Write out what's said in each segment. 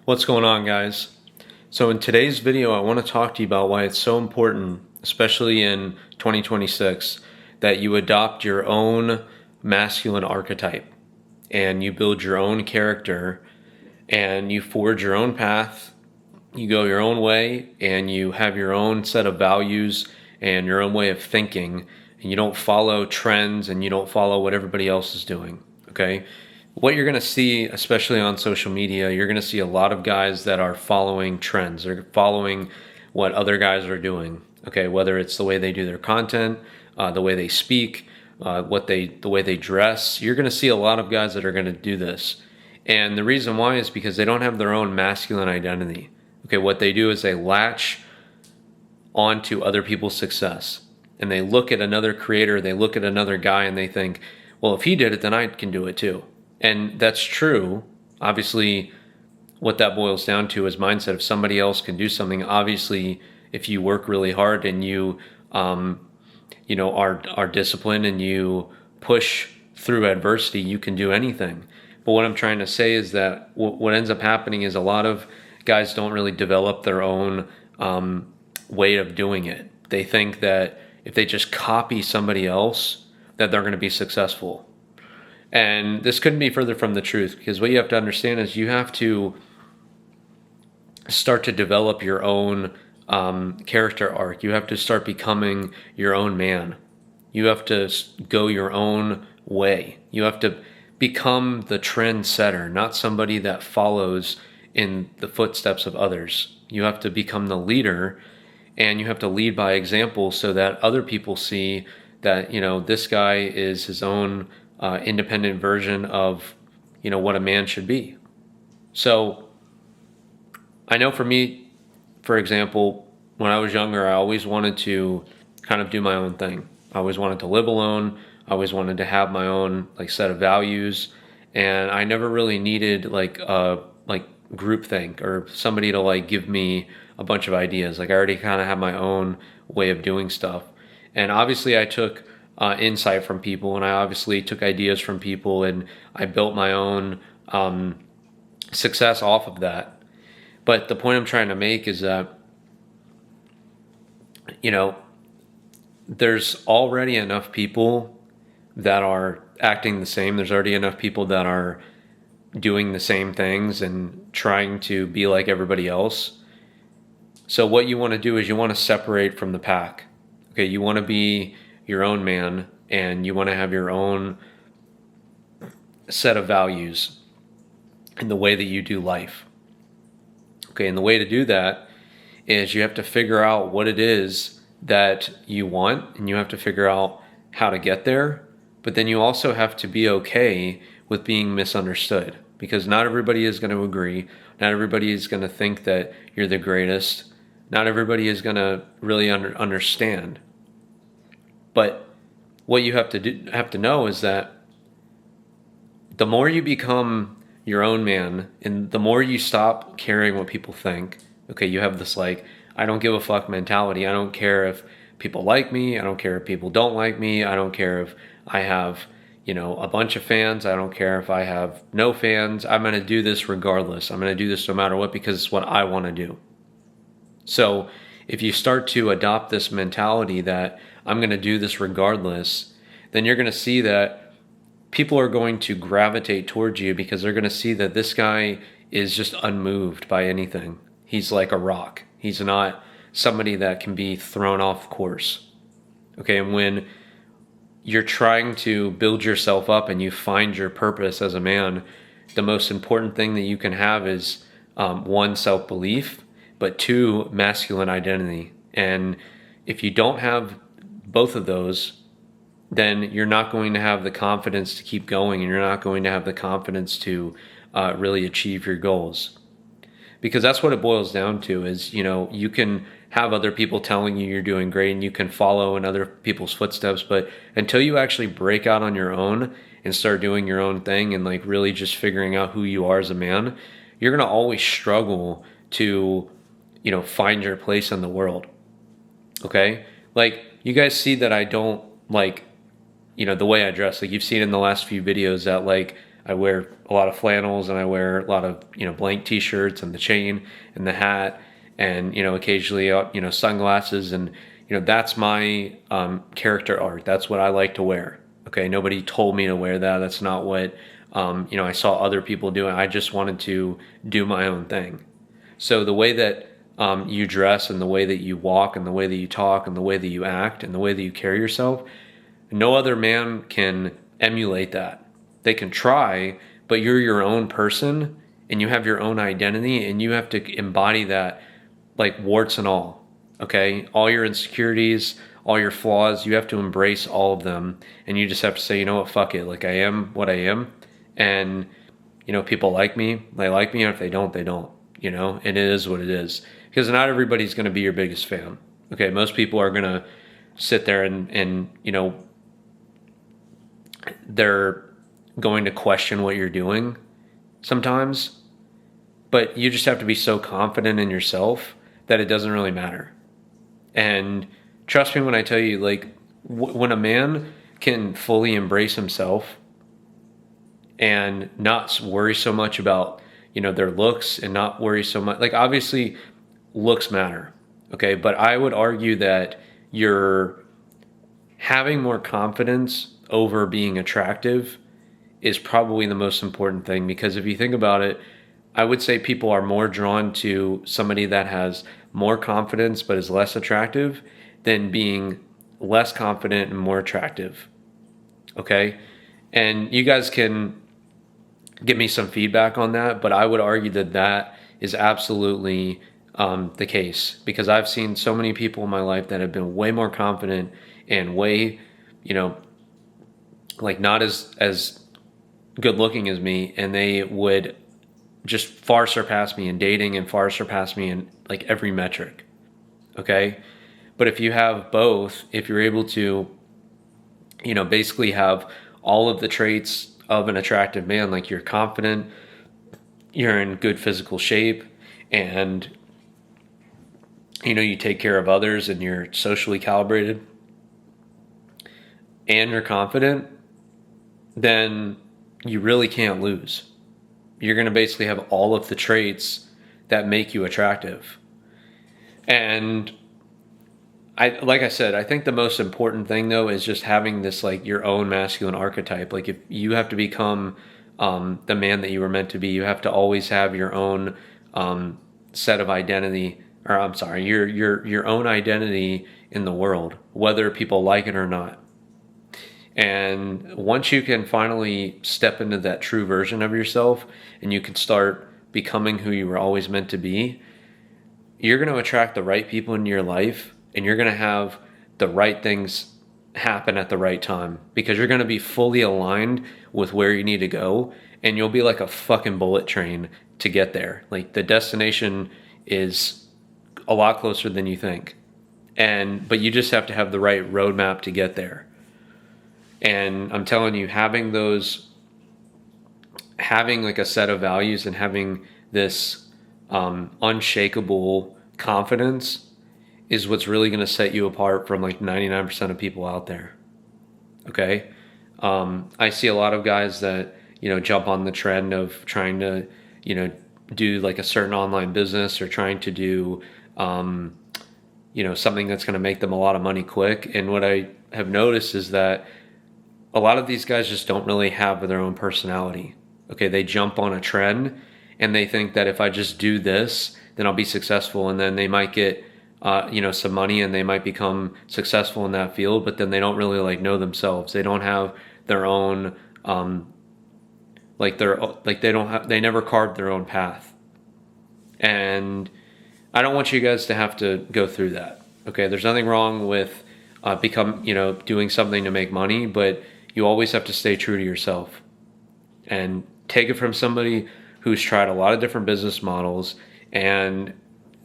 What's going on, guys? So in today's video, I want to talk to you about why it's so important, especially in 2026, that you adopt your own masculine archetype and you build your own character and you forge your own path, you go your own way, and you have your own set of values and your own way of thinking, and you don't follow trends and you don't follow what everybody else is doing, okay? What you're going to see, especially on social media, you're going to see a lot of guys that are following trends. They're following what other guys are doing. Okay, whether it's the way they do their content, the way they speak, the way they dress. You're going to see a lot of guys that are going to do this, and the reason why is because they don't have their own masculine identity. Okay, what they do is they latch onto other people's success, and they look at another creator, they look at another guy, and they think, well, if he did it, then I can do it too. And that's true. Obviously, what that boils down to is mindset. If somebody else can do something, obviously, if you work really hard and you, are disciplined and you push through adversity, you can do anything. But what I'm trying to say is that what ends up happening is a lot of guys don't really develop their own way of doing it. They think that if they just copy somebody else, that they're going to be successful. And this couldn't be further from the truth, because what you have to understand is you have to start to develop your own character arc. You have to start becoming your own man. You have to go your own way. You have to become the trendsetter, not somebody that follows in the footsteps of others. You have to become the leader, and you have to lead by example so that other people see that, this guy is his own independent version of, what a man should be. So I know for me, for example, when I was younger, I always wanted to kind of do my own thing. I always wanted to live alone. I always wanted to have my own set of values, and I never really needed groupthink or somebody to give me a bunch of ideas. I already kind of had my own way of doing stuff, and obviously I took insight from people, and I obviously took ideas from people, and I built my own success off of that. But the point I'm trying to make is that, there's already enough people that are acting the same. There's already enough people that are doing the same things and trying to be like everybody else. So what you want to do is you want to separate from the pack. Okay, you want to be your own man, and you want to have your own set of values in the way that you do life. Okay, and the way to do that is you have to figure out what it is that you want, and you have to figure out how to get there. But then you also have to be okay with being misunderstood, because not everybody is going to agree. Not everybody is going to think that you're the greatest. Not everybody is going to really understand. But what you have to know is that the more you become your own man, and the more you stop caring what people think. Okay, you have this I don't give a fuck mentality. I don't care if people like me. I don't care if people don't like me. I don't care if I have, a bunch of fans. I don't care if I have no fans. I'm going to do this regardless. I'm going to do this no matter what, because it's what I want to do. So if you start to adopt this mentality that I'm going to do this regardless, then you're going to see that people are going to gravitate towards you, because they're going to see that this guy is just unmoved by anything. He's like a rock. He's not somebody that can be thrown off course. Okay, and when you're trying to build yourself up and you find your purpose as a man, the most important thing that you can have is one, self-belief, but two, masculine identity. And if you don't have both of those, then you're not going to have the confidence to keep going, and you're not going to have the confidence to really achieve your goals. Because that's what it boils down to is, you can have other people telling you you're doing great, and you can follow in other people's footsteps, but until you actually break out on your own and start doing your own thing and really just figuring out who you are as a man, you're going to always struggle to, find your place in the world. Okay? You guys see that I don't the way I dress. You've seen in the last few videos that I wear a lot of flannels, and I wear a lot of, blank t-shirts, and the chain and the hat, and, occasionally, sunglasses. And, that's my character art. That's what I like to wear. Okay. Nobody told me to wear that. That's not what, I saw other people doing. I just wanted to do my own thing. So the way that you dress, and the way that you walk, and the way that you talk, and the way that you act, and the way that you carry yourself, no other man can emulate that. They can try, but you're your own person, and you have your own identity, and you have to embody that, like, warts and all. Okay? All your insecurities, all your flaws, you have to embrace all of them, and you just have to say, you know what, fuck it. Like, I am what I am, and, people like me, they like me, and if they don't, they don't, and it is what it is. Because not everybody's going to be your biggest fan. Okay? Most people are going to sit there and they're going to question what you're doing sometimes, but you just have to be so confident in yourself that it doesn't really matter. And trust me when I tell you, like, when a man can fully embrace himself and not worry so much about, their looks, and not worry so much, like, obviously looks matter. Okay. But I would argue that you're having more confidence over being attractive is probably the most important thing. Because if you think about it, I would say people are more drawn to somebody that has more confidence but is less attractive than being less confident and more attractive. Okay? And you guys can give me some feedback on that, but I would argue that that is absolutely the case, because I've seen so many people in my life that have been way more confident and way, like, not as good looking as me, and they would just far surpass me in dating and far surpass me in, like, every metric. Okay? But if you have both, if you're able to, basically have all of the traits of an attractive man, like, you're confident, you're in good physical shape, and, you take care of others, and you're socially calibrated, and you're confident, then you really can't lose. You're going to basically have all of the traits that make you attractive. And like I said, I think the most important thing, though, is just having this, like, your own masculine archetype. Like, if you have to become the man that you were meant to be, you have to always have your own set of identity, or I'm sorry, your own identity in the world, whether people like it or not. And once you can finally step into that true version of yourself, and you can start becoming who you were always meant to be, you're going to attract the right people into your life, and you're going to have the right things happen at the right time, because you're going to be fully aligned with where you need to go, and you'll be like a fucking bullet train to get there. Like, the destination is a lot closer than you think. But you just have to have the right roadmap to get there. And I'm telling you, having like a set of values, and having this unshakable confidence is what's really going to set you apart from, like, 99% of people out there. Okay? I see a lot of guys that, jump on the trend of trying to, do, like, a certain online business, or trying to do, something that's going to make them a lot of money quick. And what I have noticed is that a lot of these guys just don't really have their own personality. Okay, they jump on a trend, and they think that if I just do this, then I'll be successful, and then they might get some money, and they might become successful in that field, but then they don't really, like, know themselves. They don't have their own they never carved their own path. And I don't want you guys to have to go through that. Okay, there's nothing wrong with doing something to make money, but you always have to stay true to yourself, and take it from somebody who's tried a lot of different business models. And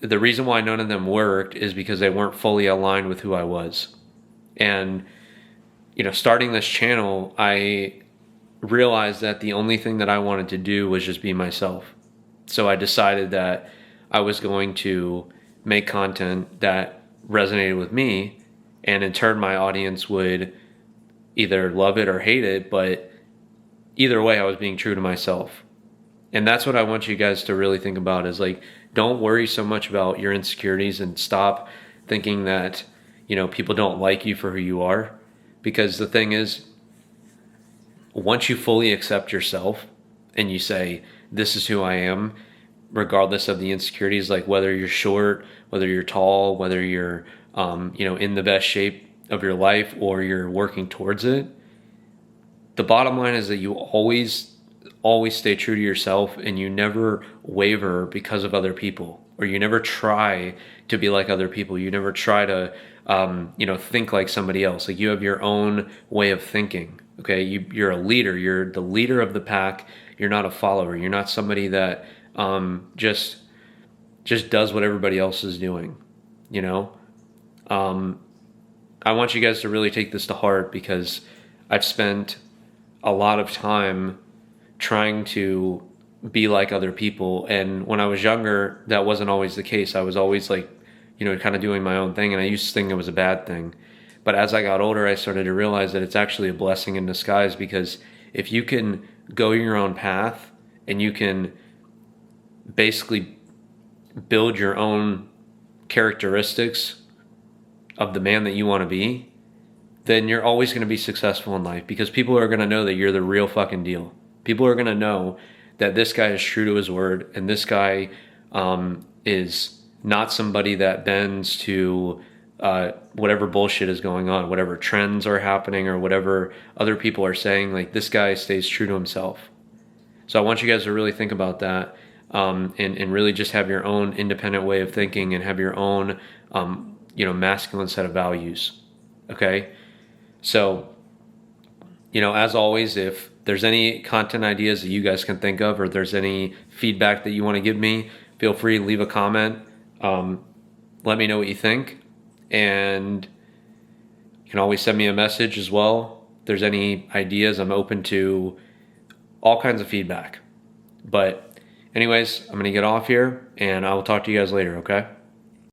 the reason why none of them worked is because they weren't fully aligned with who I was. And, starting this channel, I realized that the only thing that I wanted to do was just be myself. So I decided that I was going to make content that resonated with me, and in turn my audience would either love it or hate it, but either way, I was being true to myself. And that's what I want you guys to really think about is like, don't worry so much about your insecurities and stop thinking that, people don't like you for who you are. Because the thing is, once you fully accept yourself and you say, this is who I am, regardless of the insecurities, like whether you're short, whether you're tall, whether you're, in the best shape of your life or you're working towards it, the bottom line is that you always stay true to yourself and you never waver because of other people, or you never try to be like other people. You never try to, think like somebody else. Like you have your own way of thinking. Okay. You're a leader. You're the leader of the pack. You're not a follower. You're not somebody that, just does what everybody else is doing. I want you guys to really take this to heart because I've spent a lot of time trying to be like other people. And when I was younger, that wasn't always the case. I was always like, kind of doing my own thing. And I used to think it was a bad thing. But as I got older, I started to realize that it's actually a blessing in disguise, because if you can go your own path and you can basically build your own characteristics of the man that you want to be, then you're always going to be successful in life, because people are going to know that you're the real fucking deal. People are going to know that this guy is true to his word, and this guy is not somebody that bends to whatever bullshit is going on, whatever trends are happening or whatever other people are saying. Like, this guy stays true to himself. So I want you guys to really think about that, and really just have your own independent way of thinking and have your own masculine set of values. Okay? So, as always, if there's any content ideas that you guys can think of, or there's any feedback that you want to give me, feel free to leave a comment. Let me know what you think. And you can always send me a message as well. If there's any ideas, I'm open to all kinds of feedback. But anyways, I'm going to get off here, and I will talk to you guys later, okay?